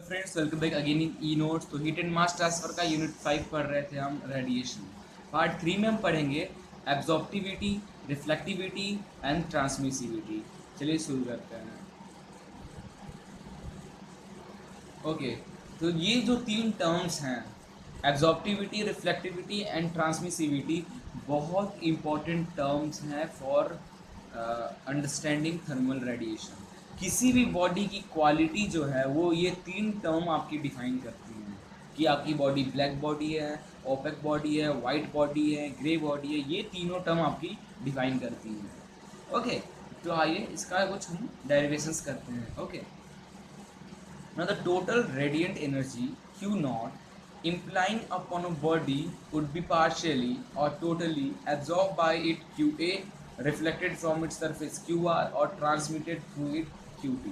Friends, welcome back again in e notes. तो heat and mass transfer का unit 5 पढ़ रहे थे हम, रेडिएशन। पार्ट 3 में हम पढ़ेंगे एब्जॉर्प्टिविटी, रिफ्लेक्टिविटी एंड ट्रांसमिसिविटी। चलिए शुरू करते हैं। ओके, तो ये जो तीन टर्म्स हैं, एब्जॉर्प्टिविटी, रिफ्लेक्टिविटी एंड ट्रांसमिसिविटी, बहुत इंपॉर्टेंट टर्म्स हैं फॉर अंडरस्टैंडिंग थर्मल रेडिएशन। किसी भी बॉडी की क्वालिटी जो है वो ये तीन टर्म आपकी डिफाइन करती हैं कि आपकी बॉडी ब्लैक बॉडी है, ओपेक बॉडी है, वाइट बॉडी है, ग्रे बॉडी है। ये तीनों टर्म आपकी डिफाइन करती हैं। ओके, तो आइए इसका कुछ हम डेरिवेशंस करते हैं। Okay, now the total radiant energy Q naught implying upon a body would be partially or totally absorbed by it QA, reflected from its surface QR और transmitted through it QT।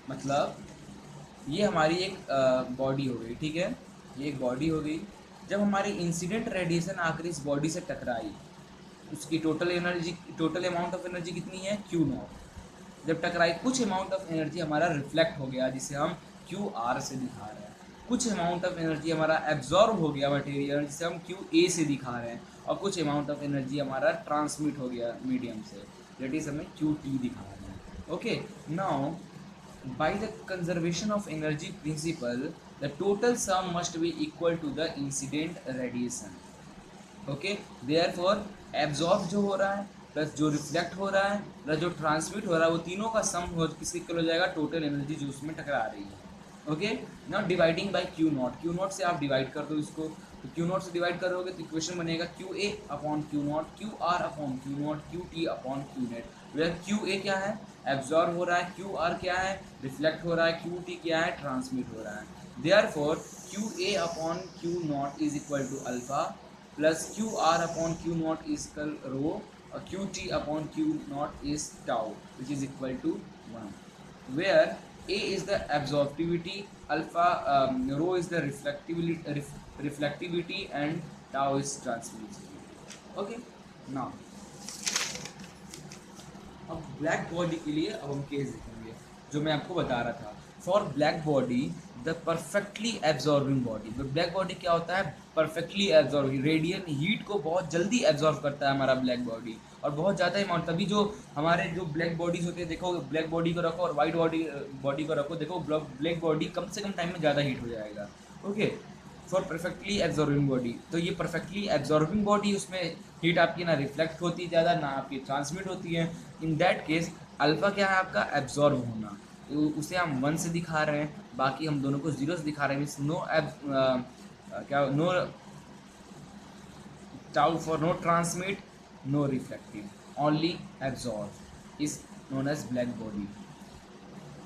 मतलब ये हमारी एक body हो गई, ठीक है, ये एक बॉडी हो गई। जब हमारी इंसिडेंट रेडिएशन आकर इस बॉडी से टकराई, उसकी total energy, total amount of energy कितनी है, Q नॉट। जब टकराई, कुछ अमाउंट ऑफ एनर्जी हमारा रिफ्लेक्ट हो गया, जिसे हम क्यू आर से दिखा रहे हैं। कुछ अमाउंट ऑफ एनर्जी हमारा एब्जॉर्ब हो गया मटेरियल, जिसे हम क्यू ए से दिखा रहे हैं। और कुछ अमाउंट ऑफ एनर्जी हमारा ट्रांसमिट हो गया मीडियम से, दैट इज हमें क्यू टी दिखा रहे हैं। Okay, now by the conservation of energy principle, the total sum must be equal to the incident radiation। Okay, therefore absorb जो हो रहा है प्लस जो रिफ्लेक्ट हो रहा है प्लस जो ट्रांसमिट हो रहा है, वो तीनों का सम हो किसके इक्वल हो जाएगा, टोटल एनर्जी जो उसमें टकरा रही है। Okay, now dividing by Q not. Q not से आप डिवाइड कर दो इसको, तो क्यू नॉट से डिवाइड करोगे तो इक्वेशन बनेगा Q A upon Q not, Q R upon Q not, Q T upon Q not. Where Q A क्या है, एब्जॉर्ब हो रहा है, क्यू आर क्या है, रिफ्लेक्ट हो रहा है, क्यू टी क्या है, ट्रांसमिट हो रहा है। Therefore Q A upon Q not is equal to alpha plus Q R upon Q not is call rho और Q T upon Q not is tau which is equal to 1, where A is the absorptivity, alpha rho is the reflectivity and tau is transmissivity। Okay, now अब black body के लिए अब हम case देखेंगे जो मैं आपको बता रहा था। For black body the perfectly absorbing body. तो ब्लैक बॉडी क्या होता है, परफेक्टली एब्जॉर्बिंग, रेडियन हीट को बहुत जल्दी एब्जॉर्ब करता है हमारा ब्लैक बॉडी, और बहुत ज़्यादा अमाउंट। तभी जो हमारे जो ब्लैक बॉडीज होते हैं, देखो ब्लैक बॉडी को रखो और वाइट बॉडी को रखो, देखो ब्लैक बॉडी कम से कम टाइम में ज़्यादा हीट हो जाएगा। Okay, for perfectly absorbing body, तो ये परफेक्टली एब्जॉर्बिंग बॉडी, उसमें हीट आपकी ना रिफ्लेक्ट होती है ज़्यादा, ना आपकी ट्रांसमिट होती है। इन दैट केस अल्फा क्या है आपका, एब्जॉर्ब होना, तो उसे हम 1 से दिखा रहे हैं, बाकी हम दोनों को 0 से दिखा रहे हैं। Means no tau for no transmit, no reflecting, only absorb is known as black body।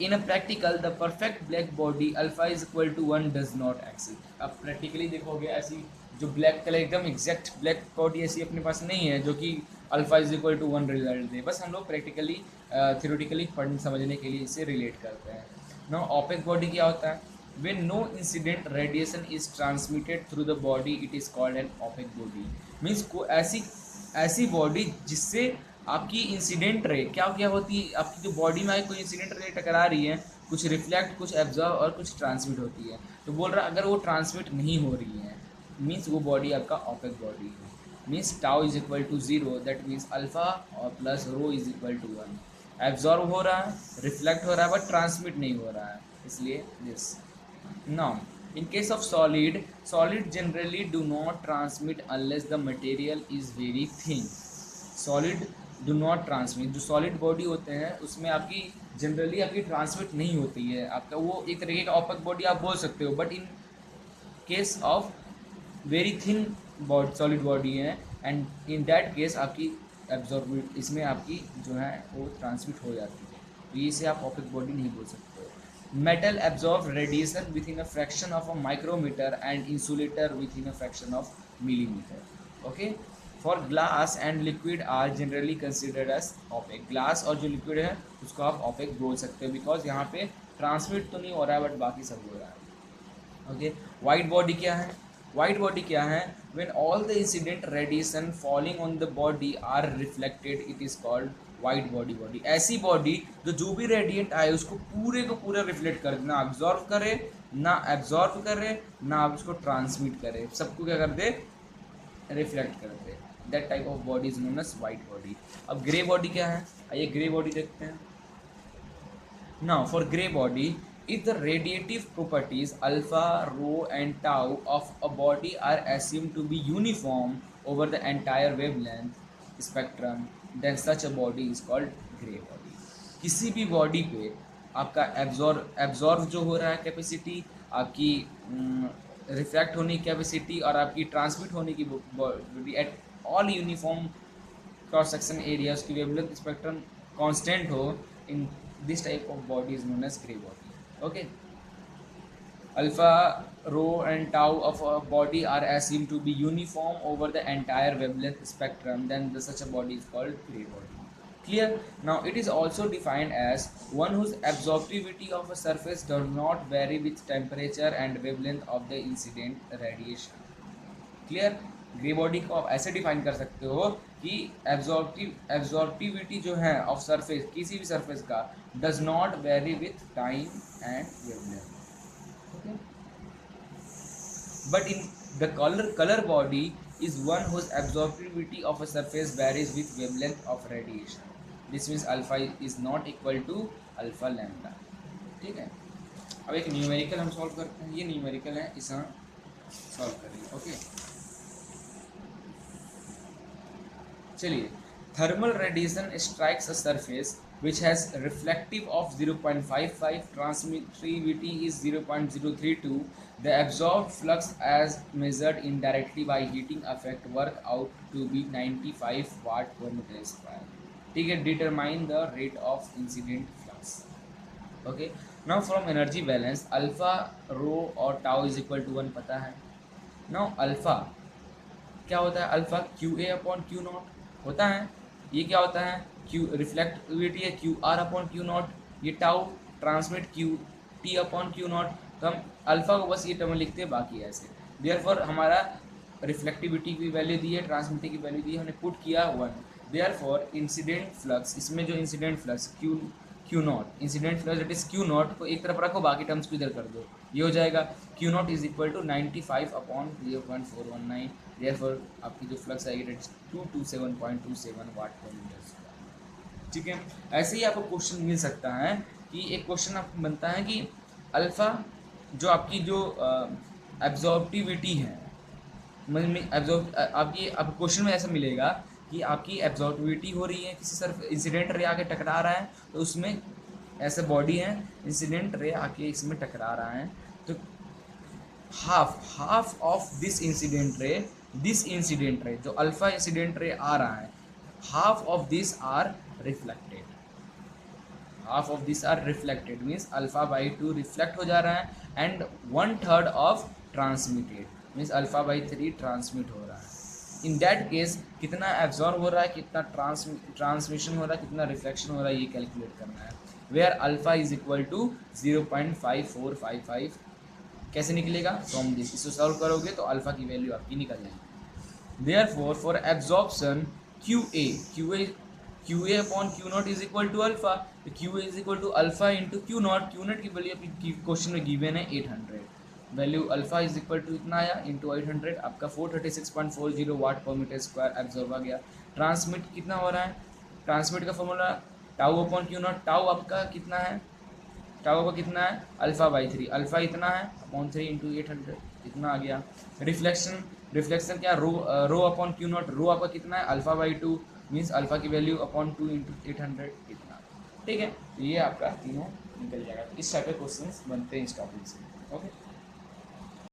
In a practical, the perfect black body alpha is equal to 1 does not exist। अब प्रैक्टिकली देखोगे ऐसी जो ब्लैक कलर एकदम exact black body ऐसी अपने पास नहीं है जो कि alpha is equal to 1 result दे। बस हम लोग प्रैक्टिकली थियोरेटिकली पढ़ने समझने के लिए इसे रिलेट करते हैं। नाउ ओपेक बॉडी क्या होता है, when no incident radiation is transmitted through the body it is called an opaque body। Means को ऐसी बॉडी जिससे आपकी इंसिडेंट रे क्या होती है, आपकी जो बॉडी में कोई इंसिडेंट रे टकरा रही है, कुछ रिफ्लेक्ट, कुछ एब्जॉर्ब और कुछ ट्रांसमिट होती है। तो बोल रहा अगर वो ट्रांसमिट नहीं हो रही है मीन्स वो बॉडी आपका ओपेक बॉडी है। Means tau is equal to 0, that means alpha और plus rho is equal to 1। Absorb हो रहा है, रिफ्लेक्ट हो रहा है, बट ट्रांसमिट नहीं हो रहा है, इसलिए this. Now, in case of solid generally do not transmit unless the material is very thin। Solid do not transmit, जो solid body होते हैं उसमें आपकी जनरली आपकी ट्रांसमिट नहीं होती है, आपका वो एक तरीके का ओपेक बॉडी आप बोल सकते हो। But in case of very thin solid body है, एंड इन दैट केस आपकी एब्जॉर्ब, इसमें आपकी जो है वो ट्रांसमिट हो जाती है, तो इसे आप ओपेक बॉडी नहीं बोल सकते। Metal absorbs radiation within a fraction of a micrometer and insulator within a fraction of millimeter। Okay, for glass and liquid are generally considered as opaque। glass और जो liquid है उसको आप opaque बोल सकते हो, because यहाँ पे transmit तो नहीं हो रहा है बट बाकी सब हो रहा है। Okay, white body क्या है, white body क्या है, when all the incident radiation falling on the body are reflected it is called white body ऐसी बॉडी जो भी रेडिएंट आए उसको पूरे को पूरा रिफ्लेक्ट करे, ना अब्जॉर्व करे ना आप उसको ट्रांसमिट करे, सबको क्या कर दे, रिफ्लेक्ट कर दे। That type of body is known as white body. अब ग्रे बॉडी क्या है, आइए ग्रे बॉडी देखते हैं। Now for grey body, if the radiative properties alpha, rho and tau of a body are assumed to be uniform over the entire wavelength spectrum, then such a body is called gray body। किसी भी body पे आपका absorb जो हो रहा है capacity, आपकी refract होने की कैपेसिटी और आपकी ट्रांसमिट होने की body at all uniform cross section area, उसकी वेवलेंथ स्पेक्ट्रम कांस्टेंट हो, in this type of body is known as grey body. Okay, alpha, rho and tau of a body are assumed to be uniform over the entire wavelength spectrum, then such a body is called gray body। Clear? Now it is also defined as one whose absorptivity of a surface does not vary with temperature and wavelength of the incident radiation। Clear? Grey body को आप ऐसे define कर सकते हो कि absorptivity जो है of surface, किसी भी सरफेस का, does not vary with time and wavelength. Okay, but in the colour body is one whose absorptivity of a surface varies with wavelength of radiation. This means alpha is not equal to alpha lambda. ठीक है, अब एक numerical हम solve करते हैं, ये numerical है, इसे हम सॉल्व करेंगे। ओके, चलिए, thermal radiation strikes a surface which has reflective of 0.55, transmittivity is 0.032, the absorbed flux as measured indirectly by heating effect work out to be 95 watt per meter square। ठीक है, determine the rate of incident flux। okay, now from energy balance alpha, rho और tau is equal to 1 पता है। now alpha क्या होता है, alpha QA upon Q not होता है। ये क्या होता है, क्यू रिफ्लेक्टिविटी है QR अपॉन Q नॉट, ये tau transmit QT upon Q not. तो हम अल्फा को बस ये टर्म लिखते हैं, बाकी ऐसे। देयरफॉर हमारा रिफ्लेक्टिविटी की वैल्यू दी है, ट्रांसमिटिविटी की वैल्यू दी है, हमने पुट किया 1। देयरफॉर इंसिडेंट फ्लक्स, इसमें जो incident flux Q not, incident flux that is Q not को एक तरफ रखो, बाकी टर्म्स को इधर कर दो, ये हो जाएगा Q not is equal to 95 upon 0.419। Therefore आपकी जो फ्लक्स आएगी दैट इज 227.27 वाट पर मीटर स्क्वायर। ठीक है, ऐसे ही आपको क्वेश्चन मिल सकता है कि एक क्वेश्चन आपको बनता है कि अल्फा जो आपकी जो एब्जॉर्प्टिविटी है, आपकी अब क्वेश्चन में ऐसा मिलेगा कि आपकी एब्जॉर्प्टिविटी हो रही है, किसी सरफ इंसिडेंट रे आके टकरा रहा है, तो उसमें ऐसे बॉडी है, इंसिडेंट रे आके इसमें टकरा रहा है, तो half of this incident ray जो अल्फा इंसिडेंट रे आ रहा है, half of this are reflected, means alpha by 2 reflect हो जा रहा है, and 1/3 of transmitted means alpha by 3 transmit हो रहा है। इन दैट केस कितना एब्जॉर्ब हो रहा है, कितना ट्रांसमिशन हो रहा है, कितना रिफ्लेक्शन हो रहा है, ये कैलकुलेट करना है। Where alpha is equal to 0.5455। कैसे निकलेगा, फ्रॉम दिस, इसको सॉल्व करोगे तो अल्फा की वैल्यू आपकी निकल जाएगी। Therefore for absorption QA upon Q not is equal to alpha, तो QA is equal to alpha into Q not की वैल्यू आपकी क्वेश्चन में गिवन है 800, value alpha is equal to इतना आया इंटू 800, आपका 436.40 वाट पर मीटर स्क्वायर एब्जॉर्ब आ गया। ट्रांसमिट कितना हो रहा है, ट्रांसमिट का formula tau upon Q not, tau आपका कितना है, टाउ का कितना है, अल्फा बाई 3, अल्फा इतना है अपॉन 3 इंटू 800, इतना आ गया। रिफ्लेक्शन क्या, रो अपॉन Q नॉट, रो आपका कितना है, अल्फा बाई 2, मीन्स अल्फा की वैल्यू अपॉन 2 इंटू 800 इतना। ठीक है, तो ये आपका तीनों निकल जाएगा। इस टाइप के क्वेश्चन बनते हैं इस टॉपिक से। ओके।